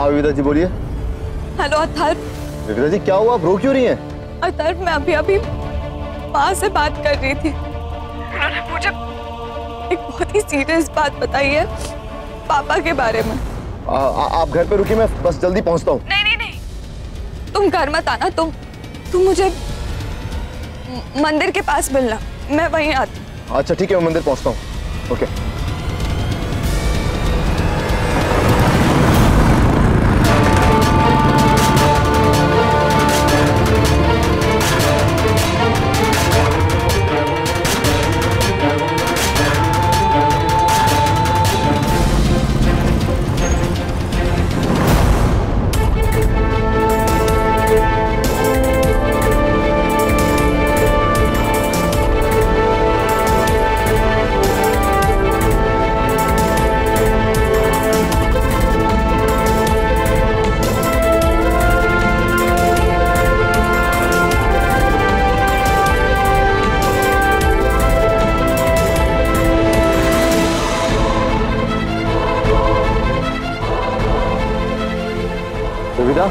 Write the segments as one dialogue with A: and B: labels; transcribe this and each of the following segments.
A: हाँ विविधा जी बोलिए।
B: हेलो अथर्व।
A: विविधा जी क्या हुआ, आप रो क्यों रही हैं?
B: अथर्व मैं अभी माँ से बात कर रही थी, उन्होंने मुझे एक बहुत ही सीरियस बात बताई है पापा के बारे में।
A: आप घर पे रुकिए, मैं बस जल्दी पहुंचता हूँ।
B: नहीं, तुम घर मत आना, तुम मुझे मंदिर के पास मिलना, मैं वहीं आती हूँ।
A: अच्छा ठीक है, मैं मंदिर पहुंचता हूँ। ओके। विविधा,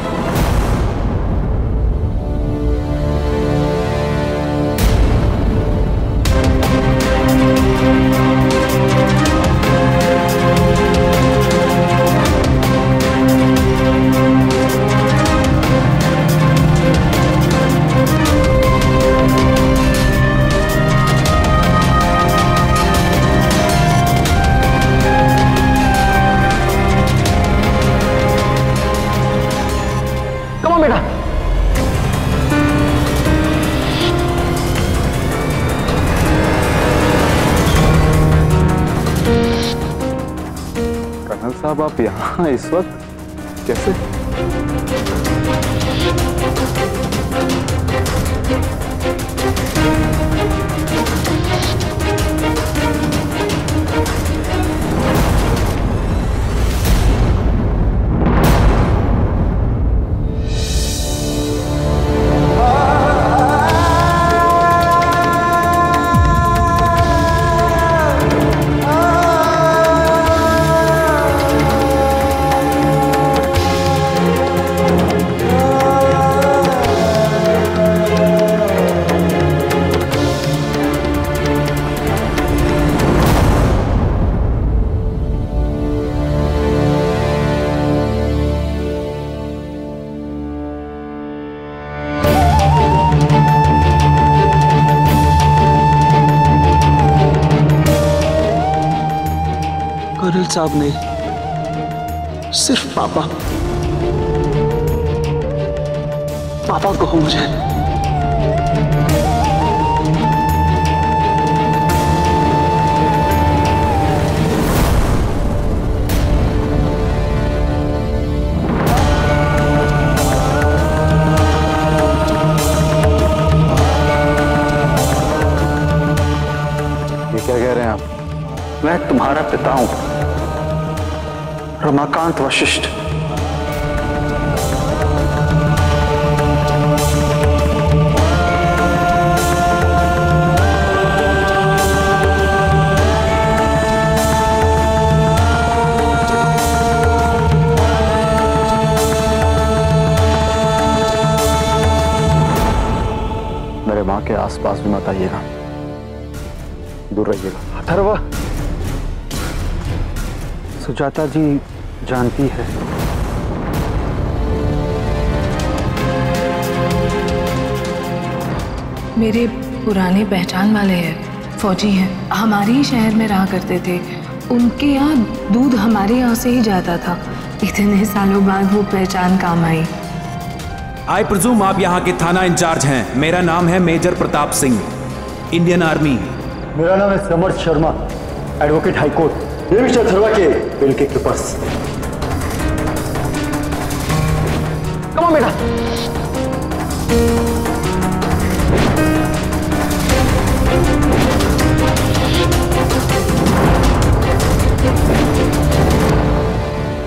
A: बेटा। कर्नल साहब आप यहाँ इस वक्त कैसे?
C: कर्नल साहब ने सिर्फ पापा कहो मुझे।
A: ये क्या कह रहे हैं आप?
C: मैं तुम्हारा पिता हूं, रमाकांत वशिष्ठ।
A: मेरे माँ के आसपास भी मत आइएगा, दूर रहिएगा।
C: अथर्व, सुजाता जी जानती है।
D: मेरे पुराने पहचान वाले हैं, फौजी हैं, हमारे ही शहर में रहा करते थे। उनके यहाँ दूध हमारे यहाँ से ही जाता था। इतने सालों बाद वो पहचान काम आई।
E: आई प्रिज्यूम आप यहाँ के थाना इंचार्ज हैं। मेरा नाम है major Pratap Singh, Indian army.
A: मेरा नाम है Samarth Sharma, advocate high court. ये मिस्टर अथर्वा के बिल के कीपर्स। कम ऑन बेटा।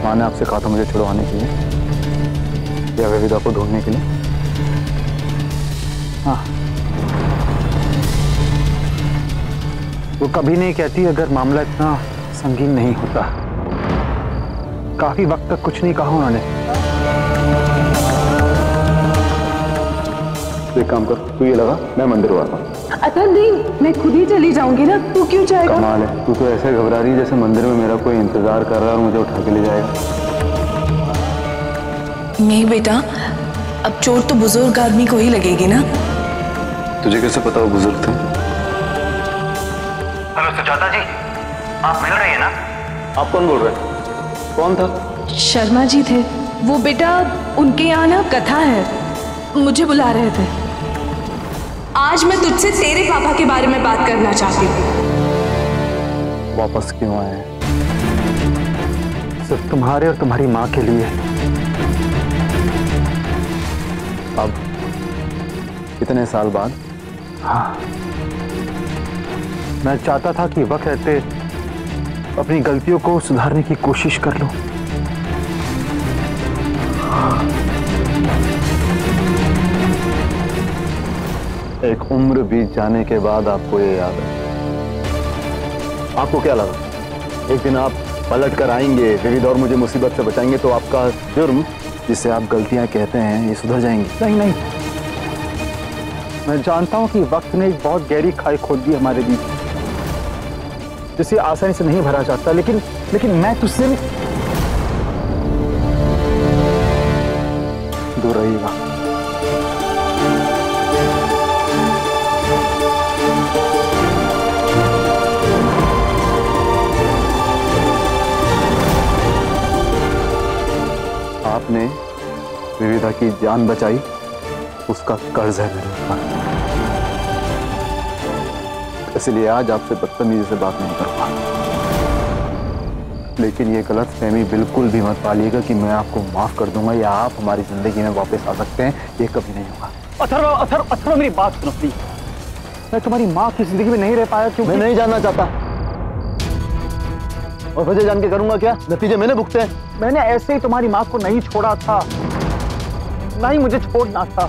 A: माँ ने आपसे कहा था मुझे छुड़वाने के लिए या विविधा को ढूंढने के लिए?
C: हाँ, वो कभी नहीं कहती अगर मामला इतना संगीन नहीं होता। काफी वक्त तक कुछ नहीं कहा उन्होंने।
A: एक काम कर, तू ये लगा, मैं मंदिर आता हूँ।
D: अतः नहीं, मैं खुद ही चली जाऊंगी ना, तू क्यों जाएगा?
A: कमाल है, तू तो ऐसे घबरा रही है जैसे मंदिर में मेरा कोई इंतजार कर रहा है और मुझे उठा के ले जाएगा।
D: नहीं बेटा, अब चोट तो बुजुर्ग आदमी को ही लगेगी ना।
A: तुझे कैसे पता वो बुजुर्ग थे?
C: हेलो सुजाता जी, आप मिल रही है ना?
A: आप कौन बोल रहे हैं? कौन था?
D: शर्मा जी थे वो बेटा, उनके यहाँ ना कथा है, मुझे बुला रहे थे। आज मैं तुझसे तेरे पापा के बारे में बात करना चाहती हूँ।
A: वापस क्यों आए?
C: सिर्फ तुम्हारे और तुम्हारी माँ के लिए।
A: अब कितने साल बाद?
C: हाँ, मैं चाहता था कि वक्त रहते अपनी गलतियों को सुधारने की कोशिश कर लूं।
A: एक उम्र बीत जाने के बाद आपको ये याद है? आपको क्या लगा एक दिन आप पलट कर आएंगे, विविध और मुझे मुसीबत से बचाएंगे तो आपका जुर्म, जिसे आप गलतियां कहते हैं, ये सुधर जाएंगी?
C: नहीं नहीं, मैं जानता हूं कि वक्त ने एक बहुत गहरी खाई खोद दी हमारे बीच, जिसे आसानी से नहीं भरा जाता, लेकिन मैं तुझसे
A: दूर रहिएगा। आपने विविधा की जान बचाई, उसका कर्ज है मेरे ऊपर, इसलिए आज आपसे बदतमीजी से बात नहीं करूंगा। लेकिन ये गलतफहमी बिल्कुल भी मत पालिएगा कि मैं आपको माफ कर दूंगा या आप हमारी जिंदगी में वापस आ सकते हैं, ये कभी नहीं होगा।
C: अथर्व मेरी बात सुनो प्लीज। मैं तुम्हारी माँ की जिंदगी में नहीं रह पाया क्योंकि
A: मैं नहीं जानना चाहता, और वजह जान के करूंगा क्या? नतीजे मैंने भुगते हैं।
C: मैंने ऐसे ही तुम्हारी माँ को नहीं छोड़ा था, ना ही मुझे छोड़ना था,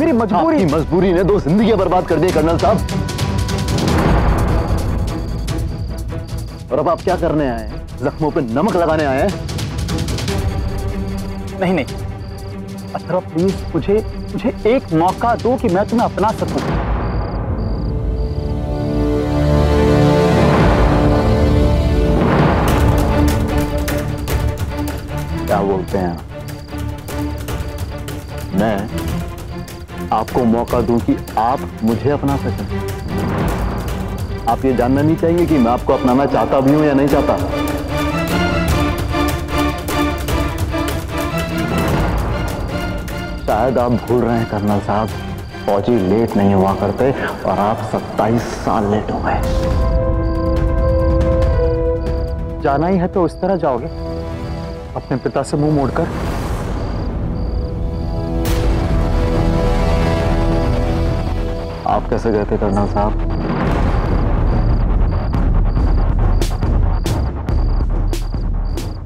C: मेरी मजबूरी।
A: आपकी मजबूरी ने 2 जिंदगियां बर्बाद कर दी कर्नल साहब। और अब आप क्या करने आए हैं? जख्मों पे नमक लगाने आए हैं?
C: नहीं अथर्व प्लीज, मुझे एक मौका दो कि मैं तुम्हें अपना सकूं।
A: क्या बोलते हैं? मैं आपको मौका दूं कि आप मुझे अपना सकें? आप ये जानना नहीं चाहेंगे कि मैं आपको अपनाना चाहता भी हूं या नहीं चाहता? शायद आप भूल रहे हैं कर्नल साहब, फौजी लेट नहीं हुआ करते और आप 27 साल लेट हो गए।
C: जाना ही है तो इस तरह जाओगे, अपने पिता से मुंह मोड़कर?
A: आप कैसे गए थे कर्नल साहब?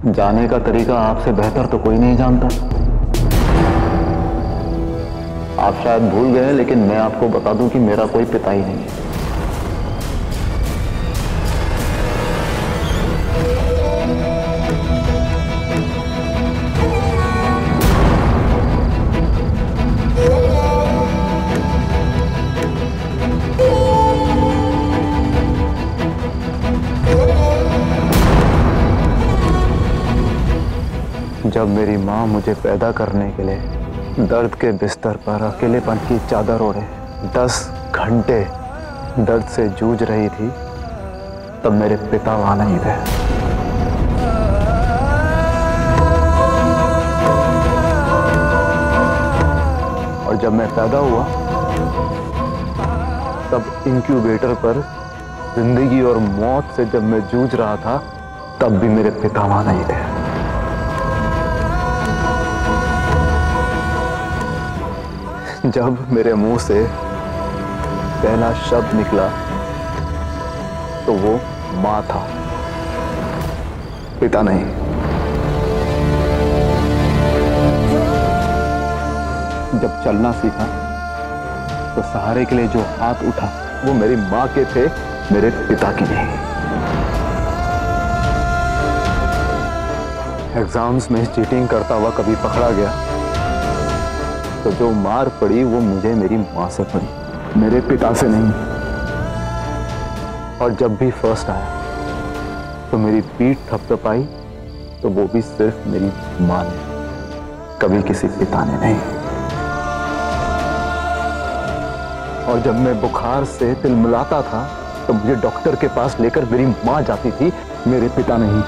A: जाने का तरीका आपसे बेहतर तो कोई नहीं जानता। आप शायद भूल गए, लेकिन मैं आपको बता दूं कि मेरा कोई पिता ही नहीं है। जब मेरी माँ मुझे पैदा करने के लिए दर्द के बिस्तर पर अकेलेपन की चादर ओढ़े 10 घंटे दर्द से जूझ रही थी, तब मेरे पिता वहां नहीं थे। और जब मैं पैदा हुआ तब इंक्यूबेटर पर जिंदगी और मौत से जब मैं जूझ रहा था, तब भी मेरे पिता वहां नहीं थे। जब मेरे मुंह से पहला शब्द निकला तो वो मां था, पिता नहीं। जब चलना सीखा तो सहारे के लिए जो हाथ उठा वो मेरी मां के थे, मेरे पिता की नहीं। एग्जाम्स में चीटिंग करता हुआ कभी पकड़ा गया तो जो मार पड़ी वो मुझे मेरी माँ से पड़ी, मेरे पिता से नहीं। और जब भी फर्स्ट आया तो मेरी पीठ थपथपाई तो वो भी सिर्फ मेरी माँ ने, कभी किसी पिता ने नहीं। और जब मैं बुखार से तिलमिलाता था तो मुझे डॉक्टर के पास लेकर मेरी माँ जाती थी, मेरे पिता नहीं।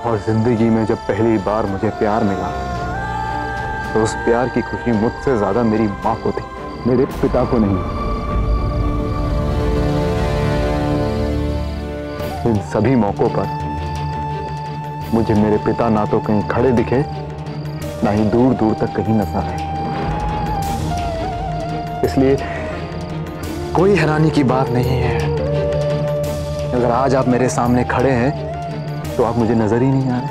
A: और जिंदगी में जब पहली बार मुझे प्यार मिला तो उस प्यार की खुशी मुझसे ज्यादा मेरी माँ को थी, मेरे पिता को नहीं। इन सभी मौकों पर मुझे मेरे पिता ना तो कहीं खड़े दिखे, ना ही दूर दूर तक कहीं नजर आए। इसलिए कोई हैरानी की बात नहीं है अगर आज आप मेरे सामने खड़े हैं तो आप मुझे नजर ही नहीं आ रहे,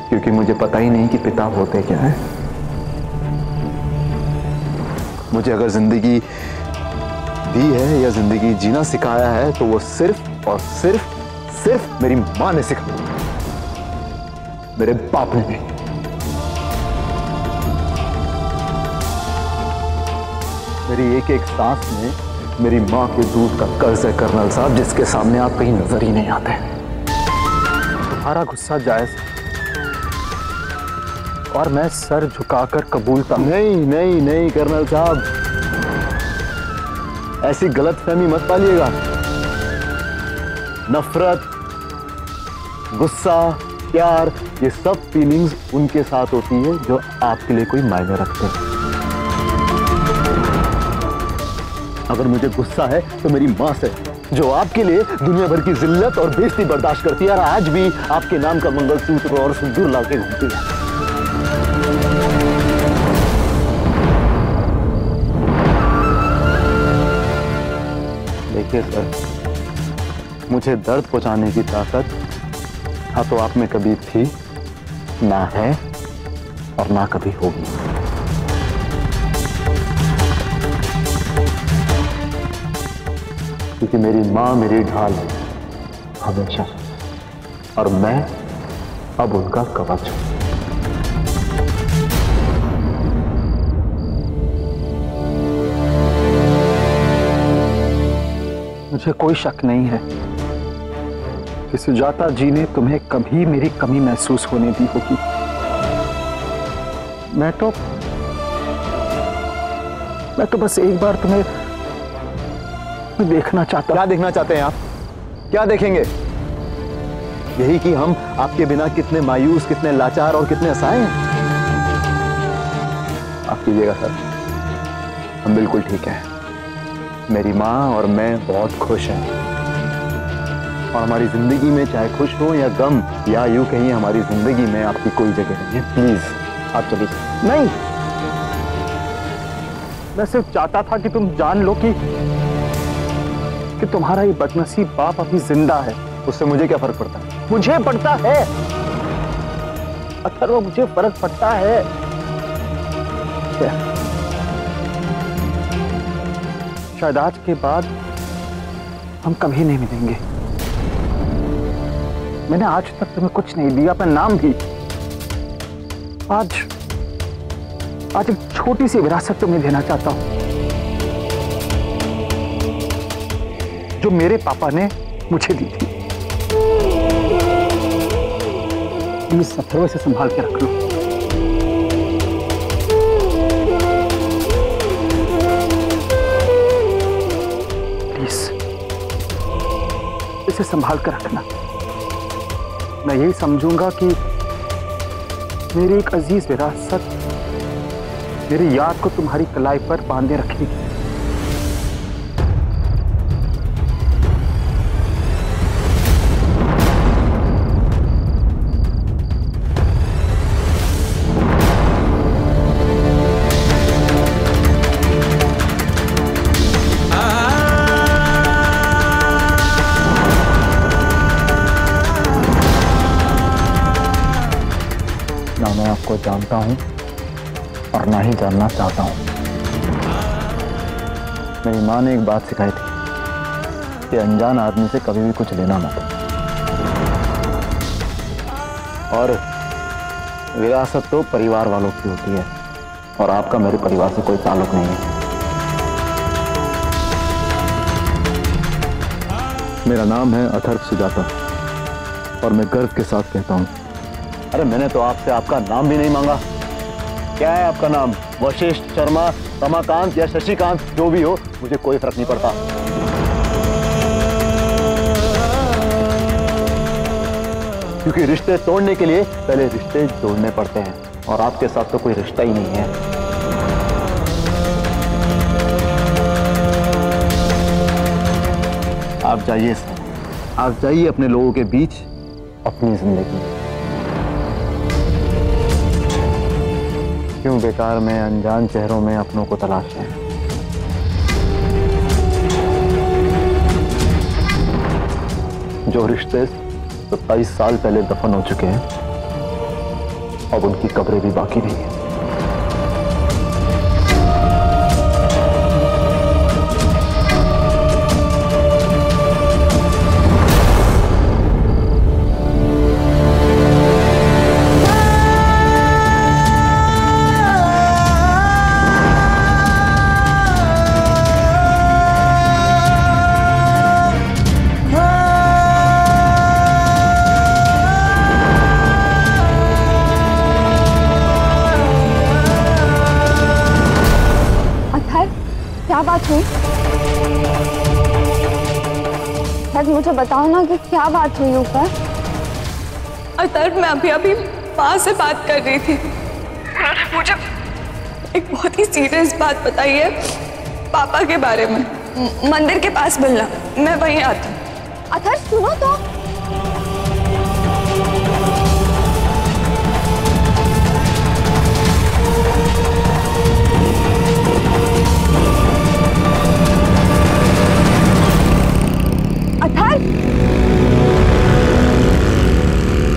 A: क्योंकि मुझे पता ही नहीं कि पिता होते क्या है। मुझे अगर जिंदगी दी है या जिंदगी जीना सिखाया है तो वो सिर्फ और सिर्फ मेरी मां ने सिखाया, मेरे बाप ने नहीं। मेरी एक एक सांस में मेरी मां के दूध का कर्ज है कर्नल साहब, जिसके सामने आप कहीं नजर ही नहीं आते।
C: तुम्हारा गुस्सा जायज और मैं सर झुकाकर कबूलता हूं।
A: नहीं कर्नल साहब, ऐसी गलतफहमी मत पालिएगा। नफरत, गुस्सा, प्यार, ये सब फीलिंग्स उनके साथ होती है जो आपके लिए कोई मायने रखते हैं। अगर मुझे गुस्सा है तो मेरी मां से, जो आपके लिए दुनिया भर की जिल्लत और बेइज्जती बर्दाश्त करती है और आज भी आपके नाम का मंगलसूत्र और सिंदूर लाके घूमती है। देखिए सर, मुझे दर्द पहुंचाने की ताकत ना तो आप में कभी थी, ना है और ना कभी होगी। क्योंकि मेरी मां मेरी ढाल है हमेशा, और मैं अब उनका कवच हूं।
C: मुझे कोई शक नहीं है कि सुजाता जी ने तुम्हें कभी मेरी कमी महसूस होने दी होगी। मैं तो बस एक बार तुम्हें देखना चाहता।
A: क्या देखना चाहते हैं आप? क्या देखेंगे? यही कि हम आपके बिना कितने मायूस, कितने लाचार और कितने असहाय हैं। आप कीजिएगा सर, हम बिल्कुल ठीक हैं। मेरी माँ और मैं बहुत खुश हैं और हमारी जिंदगी में चाहे खुश हो या गम या यूं कहीं हमारी जिंदगी में आपकी कोई जगह नहीं है। प्लीज आप चलिए।
C: नहीं, मैं सिर्फ चाहता था कि तुम जान लो कि तुम्हारा ये बदनसीब बाप अभी जिंदा है।
A: उससे मुझे क्या फर्क पड़ता है?
C: मुझे पड़ता है अथर्व, मुझे फर्क पड़ता है। शायद आज के बाद हम कभी नहीं मिलेंगे। मैंने आज तक तुम्हें कुछ नहीं दिया, अपना नाम भी। आज एक छोटी सी विरासत तुम्हें देना चाहता हूं जो मेरे पापा ने मुझे दी थी। प्लीज अथर्व से संभाल के रख लो। प्लीज इसे संभाल कर रखना। मैं यही समझूंगा कि मेरी एक अजीज विरासत मेरी याद को तुम्हारी कलाई पर बांधे रखेगी।
A: ना मैं आपको जानता हूं और ना ही जानना चाहता हूं। मेरी मां ने एक बात सिखाई थी कि अनजान आदमी से कभी भी कुछ लेना मत। और विरासत तो परिवार वालों की होती है, और आपका मेरे परिवार से कोई ताल्लुक नहीं है। मेरा नाम है अथर्व सुजाता, और मैं गर्व के साथ कहता हूं। अरे मैंने तो आपसे आपका नाम भी नहीं मांगा। क्या है आपका नाम? वशिष्ठ, शर्मा, रमाकांत या शशिकांत, जो भी हो, मुझे कोई फर्क नहीं पड़ता। क्योंकि रिश्ते तोड़ने के लिए पहले रिश्ते जोड़ने पड़ते हैं, और आपके साथ तो कोई रिश्ता ही नहीं है। आप जाइए सर, आप जाइए अपने लोगों के बीच अपनी जिंदगी। क्यों बेकार में अनजान चेहरों में अपनों को तलाशें। जो रिश्ते 27 साल पहले दफन हो चुके हैं, अब उनकी कब्रें भी बाकी नहीं है।
B: क्या बात हुई? सच मुझे बताओ ना कि क्या बात हुई ऊपर। अथर्व, मैं अभी माँ से बात कर रही थी। उन्होंने मुझे एक बहुत ही सीरियस बात बताई है पापा के बारे में। मंदिर के पास मिलना, मैं वहीं आती हूँ। अथर्व सुनो तो।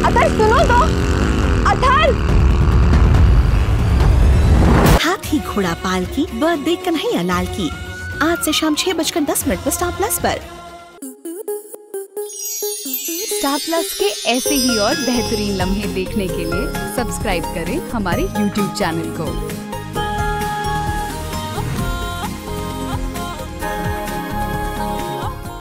B: अथर्व सुनो तो। अथर्व।
F: हाथी घोड़ा पाल की बर्थडे कन्हैया लाल की आज से शाम 6:10 पर स्टार प्लस पर।
G: स्टार प्लस के ऐसे ही और बेहतरीन लम्हे देखने के लिए सब्सक्राइब करें हमारे YouTube चैनल को।